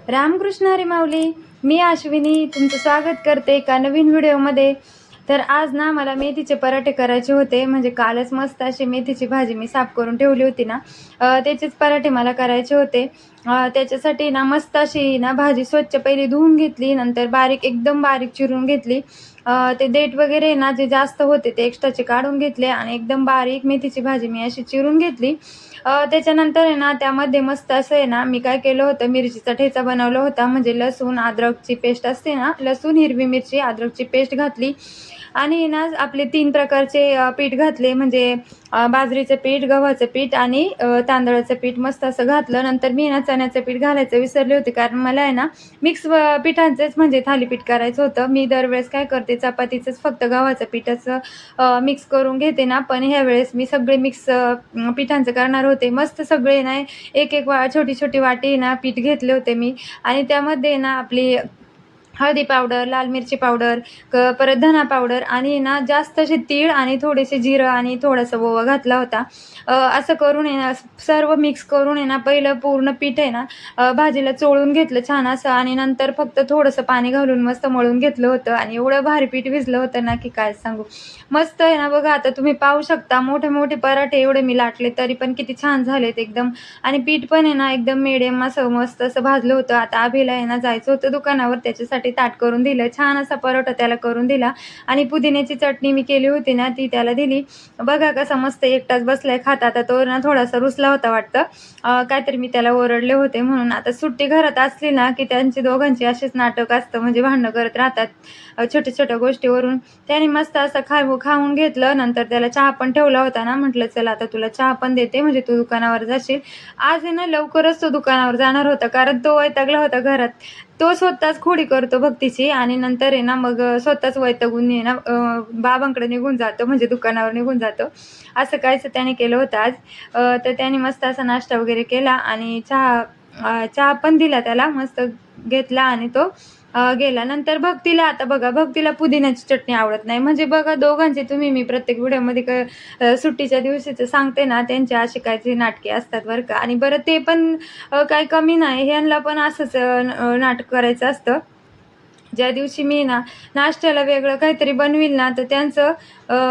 रामकृष्ण हरी माऊली. मी अश्विनी तुमचं स्वागत करते एका नवीन व्हिडिओमध्ये. तर आज ना मला मेथीचे पराठे करायचे होते. म्हणजे कालच मस्त अशी मेथीची भाजी मी साफ करून ठेवली होती ना, त्याचेच पराठे मला करायचे होते. त्याच्यासाठी ना मस्त अशी ना भाजी स्वच्छ पहिली धुवून घेतली, नंतर एकदम बारीक चिरून घेतली. ते देठ वगैरे ना जे जास्त होते ते एक्स्ट्राचे काढून घेतले आणि एकदम बारीक मेथीची भाजी मी अशी चिरून घेतली. त्याच्यानंतर आहे ना त्यामध्ये मस्त असं आहे ना, मी काय केलं होतं, मिरचीचा ठेचा बनवला होता. म्हणजे लसूण अद्रकची पेस्ट असते ना, लसूण हिरवी मिरची अद्रकची पेस्ट घातली आणि ना आपले 3 प्रकारचे पीठ घातले. म्हणजे बाजरीचं पीठ, गव्हाचं पीठ आणि तांदळाचं पीठ मस्त असं घातलं. नंतर मी ना चण्याचं पीठ घालायचं विसरले होते, कारण मला आहे ना मिक्स पिठांचेच म्हणजे थालीपीठ करायचं होतं. मी दरवेळेस काय करते, चपातीचंच फक्त गव्हाचं पिठाचं मिक्स करून घेते ना, पण ह्यावेळेस मी सगळे मिक्स पिठांचं करणार होते. मस्त सगळे ना एक एक छोटी छोटी वाटी ना पीठ घेतले होते मी आणि त्यामध्ये ना आपली हळदी पावडर, लाल मिरची पावडर, परत धना पावडर आणि ना जास्त असे तीळ आणि थोडेसे जिरं आणि थोडासा ओवा घातला होता. असं करून आहे ना सर्व मिक्स करून आहे ना पहिलं पूर्ण पीठ आहे ना भाजीला चोळून घेतलं छान असं आणि नंतर फक्त थोडंसं पाणी घालून मस्त मळून घेतलं होतं आणि एवढं भारी पीठ भिजलं होतं ना की काय सांगू. मस्त आहे ना, बघा आता तुम्ही पाहू शकता मोठे मोठे पराठे एवढे मी लाटले तरी पण किती छान झालेत एकदम. आणि पीठ पण आहे ना एकदम मिडियम असं मस्त असं भाजलं होतं. आता अभिला आहे ना जायचं होतं दुकानावर, त्याच्यासाठी ताट करून दिलं, छान असा परोठा त्याला करून दिला आणि पुदिन्याची चटणी मी केली होती ना ती त्याला दिली. बघा कसा मस्त एकटाच बसलाय खात. आता तो ना थोडासा रुसला होता वाटतं, काहीतरी मी त्याला ओरडले होते म्हणून. आता सुट्टी घरात असली ना की त्यांची दोघांची असेच नाटक असतं, म्हणजे भांडणं करत राहतात छोट्या छोट्या गोष्टीवरून. त्याने मस्त असं खाऊन घेतलं. नंतर त्याला चहा पण ठेवला होता ना, म्हटलं चला आता तुला चहा पण देते, म्हणजे तू दुकानावर जाशील. आज आहे ना लवकरच तो दुकानावर जाणार होता, कारण तो वैतागला होता घरात. तो स्वतःच खोडी करतो भक्तीची आणि नंतर आहे ना मग स्वतःच वैतागून आहे ना बाबांकडे निघून जातो, म्हणजे दुकानावर निघून जातो. असं काहीच त्याने केलं होतं आज. तर त्याने मस्त असा नाश्ता वगैरे केला आणि चहा पण दिला त्याला, मस्त घेतला आणि तो गेला. नंतर भक्तीला, आता बघा भक्तीला पुदिन्याची चटणी आवडत नाही. म्हणजे बघा दोघांचे, तुम्ही मी प्रत्येक व्हिडिओमध्ये सुट्टीच्या दिवशीचं सांगते ना, त्यांचे असे काहीतरी नाटके असतात बरं का. आणि बरं ते पण काही कमी नाही, ह्यांना पण असंच नाटक करायचं असतं. ज्या दिवशी मी ना नाश्त्याला वेगळं काहीतरी बनवील ना, तर त्यांचं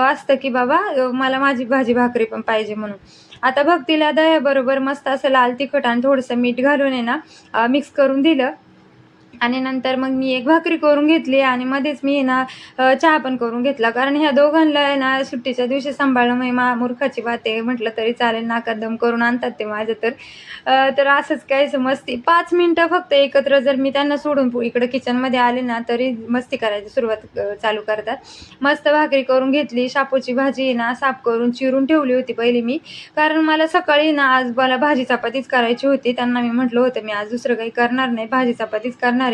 असतं की बाबा मला माझी भाजी भाकरी पण पाहिजे म्हणून. आता भक्तीला दह्याबरोबर मस्त असं लाल तिखट आणि थोडंसं मीठ घालून आहे ना मिक्स करून दिलं आणि नंतर मग मी एक भाकरी करून घेतली आणि मध्येच मी ना चहा पण करून घेतला. कारण ह्या दोघांना आहे ना सुट्टीच्या दिवशी सांभाळणं म्हणजे मूर्खाची बात आहे म्हटलं तरी चालेल, नाकात दम करून आणतात ते माझं तर. तर असंच काहीच मस्ती 5 मिनिटं फक्त एकत्र जर मी त्यांना सोडून इकडं किचनमध्ये आले ना, तरी मस्ती करायची सुरुवात चालू करतात. मस्त भाकरी करून घेतली. शापूची भाजी आहे ना साफ करून चिरून ठेवली होती पहिली मी, कारण मला सकाळी ना आज मला भाजी चपातीच करायची होती. त्यांना मी म्हटलं होतं मी आज दुसरं काही करणार नाही, भाजी चपातीच करणार आहे.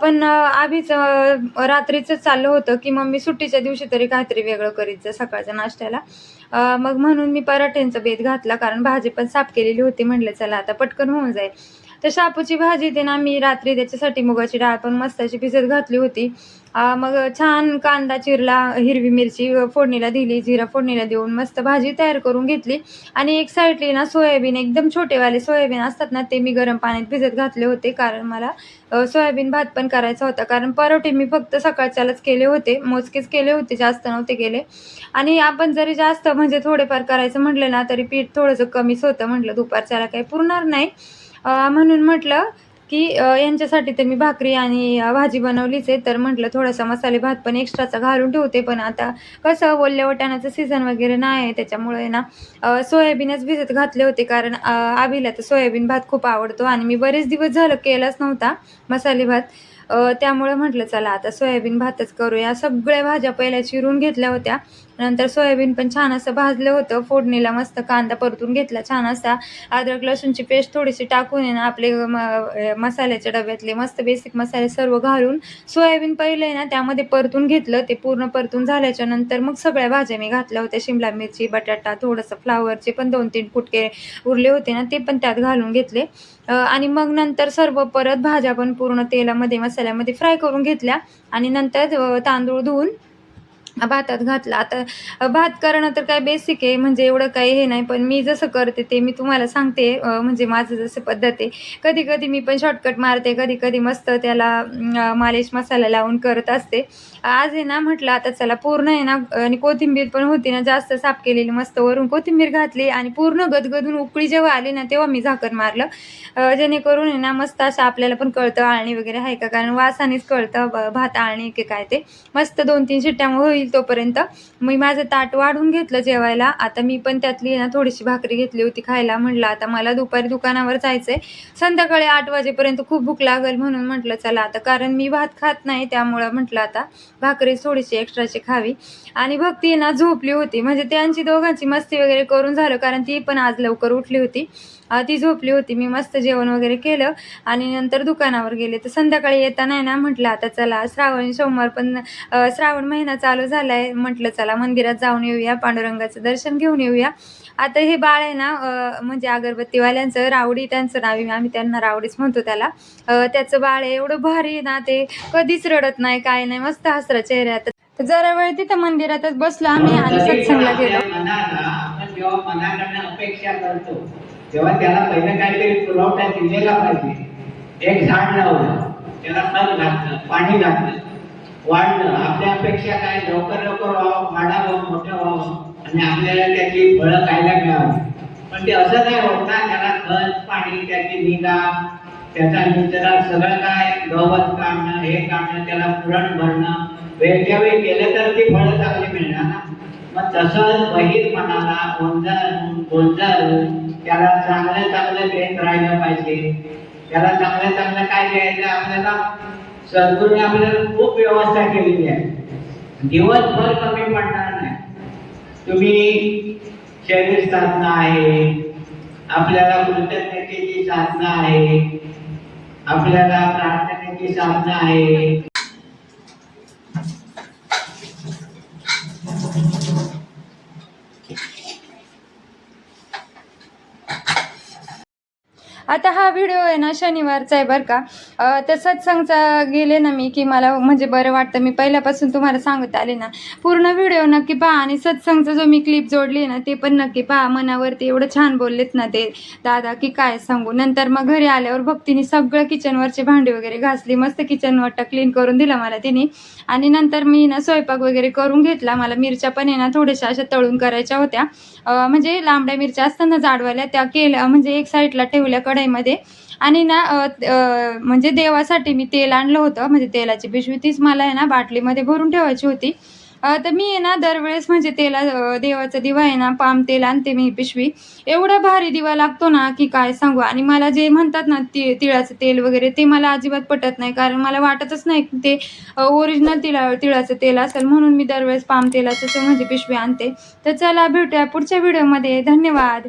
पण आधीच रात्रीचं चाललं होतं की मम्मी सुट्टीच्या दिवशी तरी काहीतरी वेगळं करीत जा सकाळच्या नाश्त्याला. मग म्हणून मी पराठ्यांचा बेत घातला, कारण भाजी पण साफ केलेली होती. म्हटलं चला आता पटकन होऊन जाईल. तर शापूची भाजी ते ना मी रात्री त्याच्यासाठी मुगाची डाळ पण मस्त अशी भिजत घातली होती. मग छान कांदा चिरला, हिरवी मिरची फोडणीला दिली, जिरा फोडणीला देऊन मस्त भाजी तयार करून घेतली. आणि एक साईडली ना सोयाबीन, एकदम छोटेवाले सोयाबीन असतात ना, ते मी गरम पाण्यात भिजत घातले होते, कारण मला सोयाबीन भात पण करायचा होता. कारण परोठे मी फक्त सकाळच्यालाच केले होते, मोजकेच केले होते, जास्त नव्हते केले. आणि आपण जरी जास्त म्हणजे थोडेफार करायचं म्हटलं ना, तरी पीठ थोडंसं कमीच होतं. म्हटलं दुपारच्याला काही पुरणार नाही, म्हणून म्हटलं की यांच्यासाठी तर मी भाकरी आणि भाजी बनवलीच आहे. तर म्हटलं थोडासा मसाले भात पण एक्स्ट्राचा घालून ठेवते. पण आता कसं ओल्या वाटाण्याचं सीझन वगैरे नाही आहे, त्याच्यामुळे ना सोयाबीनच भिजत घातले होते. कारण आबीला तर सोयाबीन भात खूप आवडतो आणि मी बरेच दिवस झालं केलाच नव्हता मसाले भात. त्यामुळे म्हटलं चला आता सोयाबीन भातच करूया. सगळ्या भाज्या पहिल्या चिरून घेतल्या होत्या. नंतर सोयाबीन पण छान असं भाजलं होतं. फोडणीला मस्त कांदा परतून घेतला छान असा. अद्रक लसूणची पेस्ट थोडीशी टाकून आहे ना आपले मसाल्याच्या डब्यातले मस्त बेसिक मसाले सर्व घालून सोयाबीन पहिले आहे ना त्यामध्ये परतून घेतलं. ते पूर्ण परतून झाल्याच्या नंतर मग सगळ्या भाज्या मी घातल्या होत्या. शिमला मिरची, बटाटा, थोडंसं फ्लावरचे पण 2-3 फुटके उरले होते ना, ते पण त्यात घालून घेतले. आणि मग नंतर सर्व परत भाज्या पण पूर्ण तेलामध्ये मसाल्यामध्ये फ्राय करून घेतल्या आणि नंतर तांदूळ धुवून भातात घातला. आता भात करणं तर काय बेसिक आहे, म्हणजे एवढं काही हे नाही, पण मी जसं करते ते मी तुम्हाला सांगते. म्हणजे माझं जसं पद्धत आहे. कधी-कधी मी पण शॉर्टकट मारते, कधी-कधी मस्त त्याला मालिश मसाला लावून करत असते. आज आहे ना म्हटलं आता चला पूर्ण आहे ना, आणि कोथिंबीर पण होती ना जास्त साफ केलेली, मस्त वरून कोथिंबीर घातली आणि पूर्ण गदगदून उकळी जेव्हा आली ना, तेव्हा मी झाकण मारलं. जेणेकरून आहे ना मस्त असं आपल्याला पण कळतं आळणी वगैरे आहे का, कारण वासानेच कळतं भात आळणी की काय ते. मस्त 2-3 शिट्ट्या होईल तोपर्यंत मी माझं ताट वाढून घेतलं जेवायला. आता मी पण त्यातली ना थोडीशी भाकरी घेतली होती खायला. म्हटलं आता मला दुपारी दुकानावर जायचंय. संध्याकाळी 8 वाजेपर्यंत खूप भूक लागेल, म्हणून म्हटलं चला आता, कारण मी भात खात नाही त्यामुळं म्हटलं आता भाकरी थोडीशी एक्स्ट्राची खावी. आणि भक्ती ना झोपली होती, म्हणजे त्यांची दोघांची मस्ती वगैरे करून झालं, कारण ती पण आज लवकर उठली होती. ती झोपली होती. मी मस्त जेवण वगैरे केलं आणि नंतर दुकानावर गेले. तर संध्याकाळी येताना आहे ना म्हटलं आता चला श्रावण सोमवार पण, श्रावण महिना चालू झालाय, म्हटलं चला मंदिरात जाऊन येऊया, पांडुरंगाचं दर्शन घेऊन येऊया. आता हे बाळ आहे ना, म्हणजे अगरबत्तीवाल्यांचं रावडी त्यांचं नाव आहे, आम्ही त्यांना रावडीच म्हणतो त्याला. त्याचं बाळ आहे, एवढं भारी आहे ना, ते कधीच रडत नाही, काय नाही, मस्त हसरा चेहऱ्यात. तर जरा वेळ तिथं मंदिरातच बसलो आम्ही आणि सत्संगला गेलो. आपण जेव्हा मनाकडनं अपेक्षा करतो तेव्हा त्याला पहिलं काहीतरी पुरवठा दिलेला पाहिजे. एक झाड लावलं, त्याला खत घातलं, पाणी घातलं, वाढलं. आपल्या अपेक्षा काय, लवकर लवकर व्हावं, वाढावं, मोठं व्हावं आणि आपल्याला त्याची फळं खायला मिळावी. पण ते असं नाही होत ना, त्याला खत पाणी, त्याची निगा, त्याचा निचरा, सगळं काय गवत काढणं, हे काढणं, त्याला पुरण भरणं, वेळच्या वेळी केलं तर ती फळं चांगली मिळणार ना. मग तसंच बहिर मनाला गोंजारून त्याला चांगलं चांगलं देत राहिलं पाहिजे. त्याला चांगलं चांगलं काय द्यायचं आपल्याला, सद्गुरूने आपल्याला खूप व्यवस्था केलेली आहे. दिवसभर कमी पडणार नाही. तुम्ही शरीर साधना आहे, आपल्याला कृतज्ञतेची साधना आहे, आपल्याला प्रार्थनेची साधना आहे. आता हा व्हिडिओ आहे ना शनिवारचा आहे बरं का. तर सत्संगचा गेले ना मी, की मला म्हणजे बरं वाटतं. मी पहिल्यापासून तुम्हाला सांगत आले ना, पूर्ण व्हिडिओ नक्की पहा आणि सत्संगचा जो मी क्लिप जोडली ना ते पण नक्की पहा. मनावरती एवढं छान बोललेत ना ते दादा की काय सांगू. नंतर मग घरी आल्यावर भक्तीने सगळं किचनवरचे भांडी वगैरे घासली, मस्त किचन वाटा क्लीन करून दिला मला तिने. आणि नंतर मी ना स्वयंपाक वगैरे करून घेतला. मला मिरच्या पण आहे ना थोड्याशा अशा तळून करायच्या होत्या. म्हणजे लांबड्या मिरच्या असताना जाडवाल्या त्या केल्या, म्हणजे एक साईडला ठेवल्या कढईमध्ये. आणि ना म्हणजे देवासाठी मी तेल आणलं होतं, म्हणजे तेलाची पिशवी तीच मला आहे ना बाटलीमध्ये भरून ठेवायची होती. तर मी आहे ना दरवेळेस म्हणजे देवाचा दिवा आहे ना पाम तेल आणते मी पिशवी. एवढा भारी दिवा लागतो ना की काय सांगू. आणि मला जे म्हणतात ना तिळाचं तेल वगैरे ते मला अजिबात पटत नाही, कारण मला वाटतच नाही की ते ओरिजिनल तिळाचं तेल असेल, म्हणून मी दरवेळेस पाम तेलाचं म्हणजे पिशवी आणते. तर चला भेटूया पुढच्या व्हिडिओमध्ये. धन्यवाद.